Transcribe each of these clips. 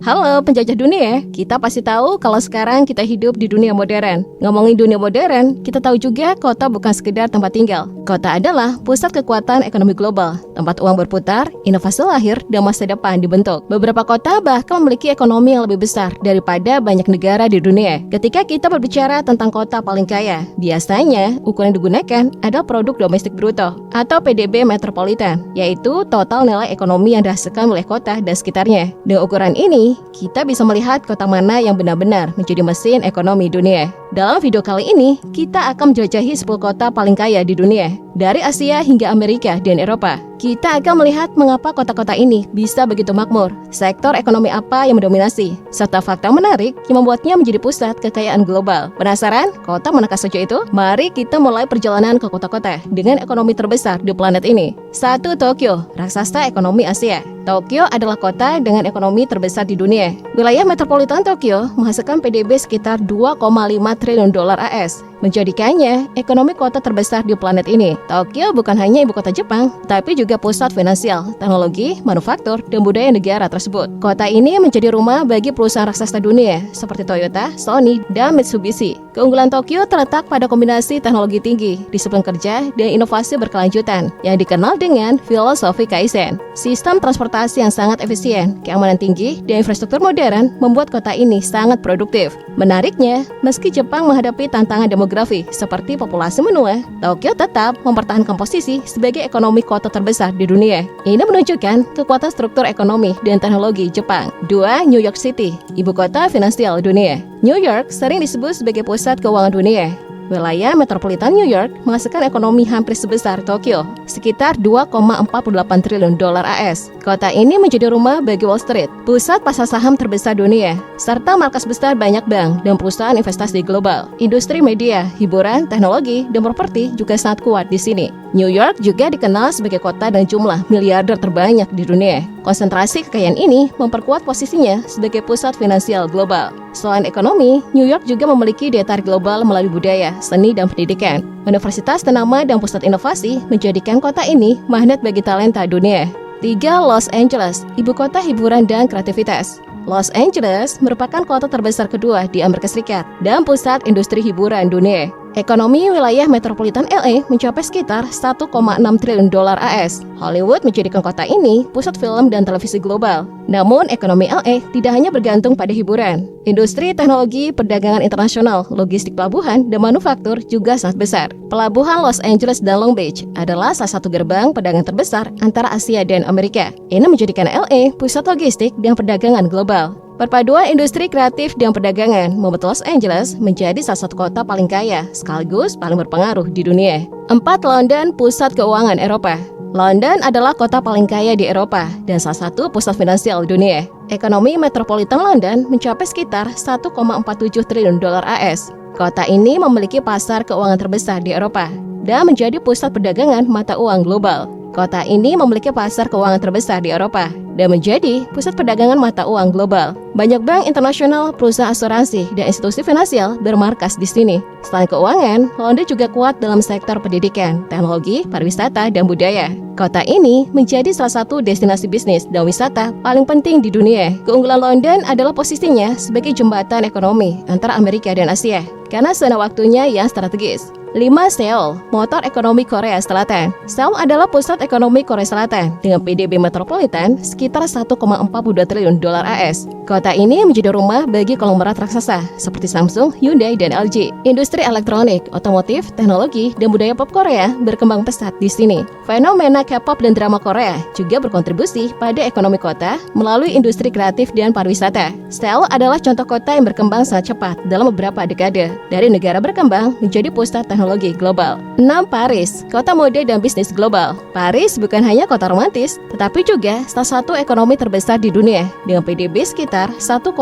Halo penjajah dunia, kita pasti tahu kalau sekarang kita hidup di dunia modern. Ngomongin dunia modern, kita tahu juga kota bukan sekedar tempat tinggal. Kota adalah pusat kekuatan ekonomi global, tempat uang berputar, inovasi lahir, dan masa depan dibentuk. Beberapa kota bahkan memiliki ekonomi yang lebih besar daripada banyak negara di dunia. Ketika kita berbicara tentang kota paling kaya, biasanya ukuran yang digunakan adalah produk domestik bruto atau PDB metropolitan, yaitu total nilai ekonomi yang dihasilkan oleh kota dan sekitarnya. Dengan ukuran ini, kita bisa melihat kota mana yang benar-benar menjadi mesin ekonomi dunia. Dalam video kali ini, kita akan menjelajahi 10 kota paling kaya di dunia, dari Asia hingga Amerika dan Eropa. Kita akan melihat mengapa kota-kota ini bisa begitu makmur, sektor ekonomi apa yang mendominasi, serta fakta menarik yang membuatnya menjadi pusat kekayaan global. Penasaran? Kota manakah saja itu? Mari kita mulai perjalanan ke kota-kota dengan ekonomi terbesar di planet ini. 1. Tokyo, raksasa ekonomi Asia. Tokyo adalah kota dengan ekonomi terbesar di dunia. Wilayah metropolitan Tokyo menghasilkan PDB sekitar 2,5 triliun dolar AS, menjadikannya ekonomi kota terbesar di planet ini. Tokyo bukan hanya ibu kota Jepang, tapi juga pusat finansial, teknologi, manufaktur, dan budaya negara tersebut. Kota ini menjadi rumah bagi perusahaan raksasa dunia seperti Toyota, Sony, dan Mitsubishi. Keunggulan Tokyo terletak pada kombinasi teknologi tinggi, disiplin kerja, dan inovasi berkelanjutan yang dikenal dengan filosofi Kaizen. Sistem transportasi yang sangat efisien, keamanan tinggi, dan infrastruktur modern membuat kota ini sangat produktif. Menariknya, meski Jepang menghadapi tantangan demografi seperti populasi menua, Tokyo tetap mempertahankan posisi sebagai ekonomi kota terbesar di dunia. Ini menunjukkan kekuatan struktur ekonomi dan teknologi Jepang. 2. New York City, ibu kota finansial dunia. New York sering disebut sebagai pusat keuangan dunia. Wilayah metropolitan New York menghasilkan ekonomi hampir sebesar Tokyo, sekitar 2,48 triliun dolar AS. Kota ini menjadi rumah bagi Wall Street, pusat pasar saham terbesar dunia, serta markas besar banyak bank dan perusahaan investasi global. Industri media, hiburan, teknologi, dan properti juga sangat kuat di sini. New York juga dikenal sebagai kota dengan jumlah miliarder terbanyak di dunia. Konsentrasi kekayaan ini memperkuat posisinya sebagai pusat finansial global. Selain ekonomi, New York juga memiliki daya tarik global melalui budaya, seni, dan pendidikan. Universitas ternama dan pusat inovasi menjadikan kota ini magnet bagi talenta dunia. 3. Los Angeles, ibu kota hiburan dan kreativitas. Los Angeles merupakan kota terbesar kedua di Amerika Serikat dan pusat industri hiburan dunia. Ekonomi wilayah metropolitan LA mencapai sekitar 1,6 triliun dolar AS. Hollywood menjadikan kota ini pusat film dan televisi global. Namun, ekonomi LA tidak hanya bergantung pada hiburan. Industri teknologi, perdagangan internasional, logistik pelabuhan, dan manufaktur juga sangat besar. Pelabuhan Los Angeles dan Long Beach adalah salah satu gerbang perdagangan terbesar antara Asia dan Amerika. Ini menjadikan LA pusat logistik dan perdagangan global. Perpaduan industri kreatif dan perdagangan membuat Los Angeles menjadi salah satu kota paling kaya sekaligus paling berpengaruh di dunia. 4. London, pusat keuangan Eropa. London adalah kota paling kaya di Eropa dan salah satu pusat finansial dunia. Ekonomi metropolitan London mencapai sekitar 1,47 triliun dolar AS. Kota ini memiliki pasar keuangan terbesar di Eropa dan menjadi pusat perdagangan mata uang global. Kota ini memiliki pasar keuangan terbesar di Eropa dan menjadi pusat perdagangan mata uang global. Banyak bank internasional, perusahaan asuransi, dan institusi finansial bermarkas di sini. Selain keuangan, London juga kuat dalam sektor pendidikan, teknologi, pariwisata, dan budaya. Kota ini menjadi salah satu destinasi bisnis dan wisata paling penting di dunia. Keunggulan London adalah posisinya sebagai jembatan ekonomi antara Amerika dan Asia, karena zona waktunya yang strategis. 5. Seoul, motor ekonomi Korea Selatan. Seoul adalah pusat ekonomi Korea Selatan dengan PDB metropolitan sekitar 1,42 triliun dolar AS. Kota ini menjadi rumah bagi konglomerat raksasa seperti Samsung, Hyundai, dan LG. Industri elektronik, otomotif, teknologi, dan budaya pop Korea berkembang pesat di sini. Fenomena K-pop dan drama Korea juga berkontribusi pada ekonomi kota melalui industri kreatif dan pariwisata. Seoul adalah contoh kota yang berkembang sangat cepat dalam beberapa dekade, dari negara berkembang menjadi pusat teknologi global. 6. Paris, kota mode dan bisnis global. Paris bukan hanya kota romantis, tetapi juga salah satu ekonomi terbesar di dunia dengan PDB sekitar 1,39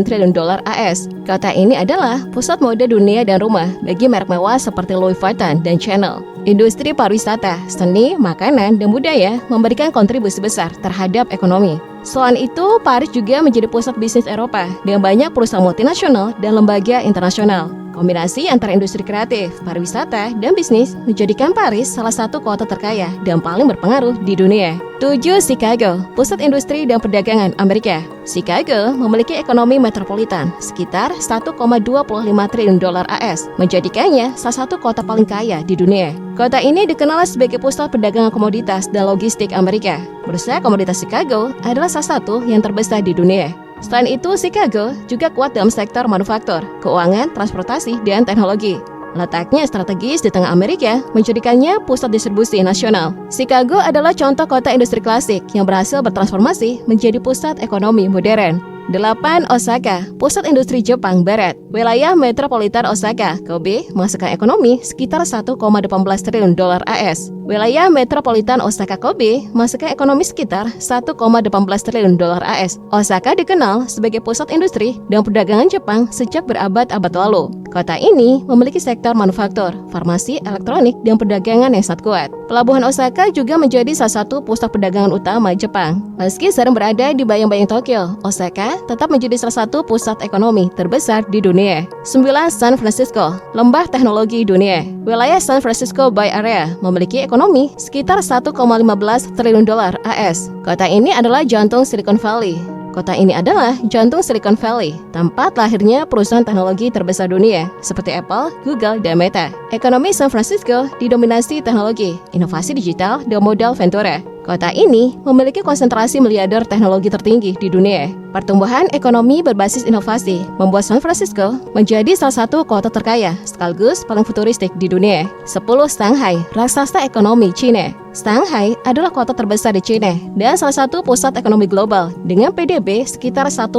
triliun dolar AS. Kota ini adalah pusat mode dunia dan rumah bagi merek mewah seperti Louis Vuitton dan Chanel. Industri pariwisata, seni, makanan, dan budaya memberikan kontribusi besar terhadap ekonomi. Selain itu, Paris juga menjadi pusat bisnis Eropa dengan banyak perusahaan multinasional dan lembaga internasional. Kombinasi antara industri kreatif, pariwisata, dan bisnis menjadikan Paris salah satu kota terkaya dan paling berpengaruh di dunia. 7. Chicago, pusat industri dan perdagangan Amerika. Chicago memiliki ekonomi metropolitan sekitar 1,25 triliun dolar AS, menjadikannya salah satu kota paling kaya di dunia. Kota ini dikenal sebagai pusat perdagangan komoditas dan logistik Amerika. Bursa komoditas Chicago adalah salah satu yang terbesar di dunia. Selain itu, Chicago juga kuat dalam sektor manufaktur, keuangan, transportasi, dan teknologi. Letaknya strategis di tengah Amerika, menjadikannya pusat distribusi nasional. Chicago adalah contoh kota industri klasik yang berhasil bertransformasi menjadi pusat ekonomi modern. 8. Osaka, pusat industri Jepang Barat. Wilayah metropolitan Osaka, Kobe, menghasilkan ekonomi sekitar 1,18 triliun dolar AS. Wilayah metropolitan Osaka Kobe menghasilkan ekonomi sekitar 1,18 triliun dolar AS. Osaka dikenal sebagai pusat industri dan perdagangan Jepang sejak berabad-abad lalu. Kota ini memiliki sektor manufaktur, farmasi, elektronik, dan perdagangan yang sangat kuat. Pelabuhan Osaka juga menjadi salah satu pusat perdagangan utama Jepang. Meski sering berada di bayang-bayang Tokyo, Osaka tetap menjadi salah satu pusat ekonomi terbesar di dunia. 9. San Francisco, lembah teknologi dunia. Wilayah San Francisco Bay Area memiliki ekonomi sekitar 1,15 triliun dolar AS. Kota ini adalah jantung Silicon Valley. Kota ini adalah jantung Silicon Valley, tempat lahirnya perusahaan teknologi terbesar dunia seperti Apple, Google, dan Meta. Ekonomi San Francisco didominasi teknologi, inovasi digital, dan modal ventura. Kota ini memiliki konsentrasi miliarder teknologi tertinggi di dunia. Pertumbuhan ekonomi berbasis inovasi membuat San Francisco menjadi salah satu kota terkaya sekaligus paling futuristik di dunia. 10. Shanghai, raksasa ekonomi Cina. Shanghai adalah kota terbesar di Cina dan salah satu pusat ekonomi global dengan PDB sekitar 1,14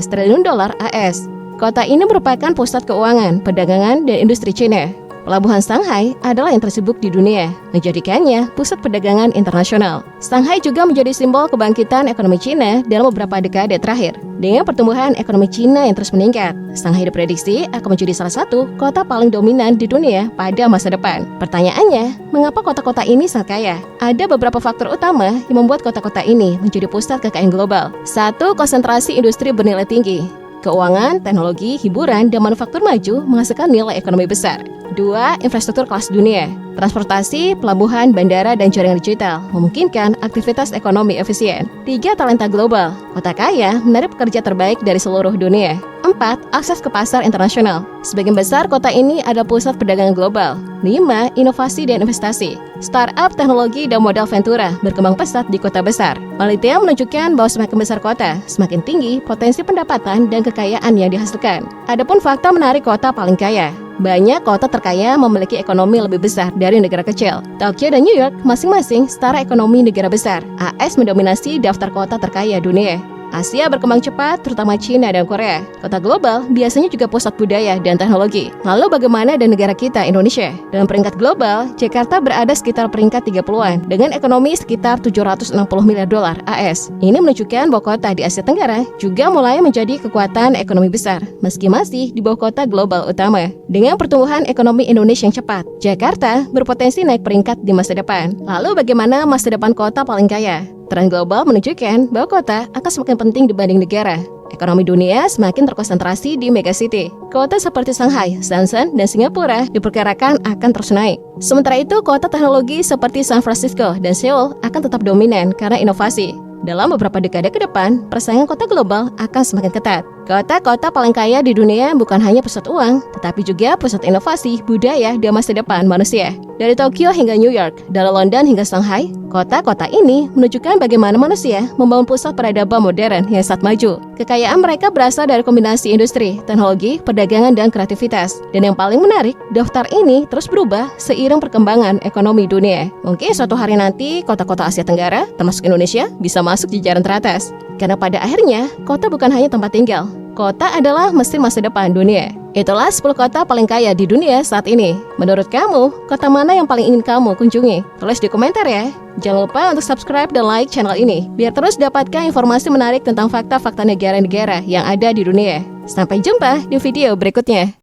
triliun dolar AS. Kota ini merupakan pusat keuangan, perdagangan, dan industri Cina. Pelabuhan Shanghai adalah yang tersibuk di dunia, menjadikannya pusat perdagangan internasional. Shanghai juga menjadi simbol kebangkitan ekonomi Cina dalam beberapa dekade terakhir. Dengan pertumbuhan ekonomi Cina yang terus meningkat, Shanghai diprediksi akan menjadi salah satu kota paling dominan di dunia pada masa depan. Pertanyaannya, mengapa kota-kota ini sangat kaya? Ada beberapa faktor utama yang membuat kota-kota ini menjadi pusat kekayaan global. 1. Konsentrasi industri bernilai tinggi. Keuangan, teknologi, hiburan, dan manufaktur maju menghasilkan nilai ekonomi besar. 2. Infrastruktur kelas dunia. Transportasi, pelabuhan, bandara, dan jaringan digital memungkinkan aktivitas ekonomi efisien. 3. Talenta global. Kota kaya menarik pekerja terbaik dari seluruh dunia. 4. Akses ke pasar internasional. Sebagian besar kota ini adalah pusat perdagangan global. 5. Inovasi dan investasi. Startup, teknologi, dan modal ventura berkembang pesat di kota besar. Penelitian menunjukkan bahwa semakin besar kota, semakin tinggi potensi pendapatan dan kekayaan yang dihasilkan. Adapun fakta menarik kota paling kaya. Banyak kota terkaya memiliki ekonomi lebih besar dari negara kecil. Tokyo dan New York masing-masing setara ekonomi negara besar. AS mendominasi daftar kota terkaya dunia. Asia berkembang cepat, terutama China dan Korea. Kota global biasanya juga pusat budaya dan teknologi. Lalu bagaimana dengan negara kita, Indonesia? Dalam peringkat global, Jakarta berada sekitar peringkat 30-an dengan ekonomi sekitar 760 miliar dolar AS. Ini menunjukkan bahwa kota di Asia Tenggara juga mulai menjadi kekuatan ekonomi besar, meski masih di bawah kota global utama. Dengan pertumbuhan ekonomi Indonesia yang cepat, Jakarta berpotensi naik peringkat di masa depan. Lalu bagaimana masa depan kota paling kaya? Tren global menunjukkan bahwa kota akan semakin penting dibanding negara. Ekonomi dunia semakin terkonsentrasi di megacity. Kota seperti Shanghai, Shenzhen, dan Singapura diperkirakan akan terus naik. Sementara itu, kota teknologi seperti San Francisco dan Seoul akan tetap dominan karena inovasi. Dalam beberapa dekade ke depan, persaingan kota global akan semakin ketat. Kota-kota paling kaya di dunia bukan hanya pusat uang, tetapi juga pusat inovasi, budaya, dan masa depan manusia. Dari Tokyo hingga New York, dari London hingga Shanghai, kota-kota ini menunjukkan bagaimana manusia membangun pusat peradaban modern yang sangat maju. Kekayaan mereka berasal dari kombinasi industri, teknologi, perdagangan, dan kreativitas. Dan yang paling menarik, daftar ini terus berubah seiring perkembangan ekonomi dunia. Mungkin suatu hari nanti, kota-kota Asia Tenggara, termasuk Indonesia, bisa masuk jajaran teratas. Karena pada akhirnya, kota bukan hanya tempat tinggal. Kota adalah mesin masa depan dunia. Itulah 10 kota paling kaya di dunia saat ini. Menurut kamu, kota mana yang paling ingin kamu kunjungi? Tulis di komentar ya. Jangan lupa untuk subscribe dan like channel ini, biar terus dapatkan informasi menarik tentang fakta-fakta negara-negara yang ada di dunia. Sampai jumpa di video berikutnya.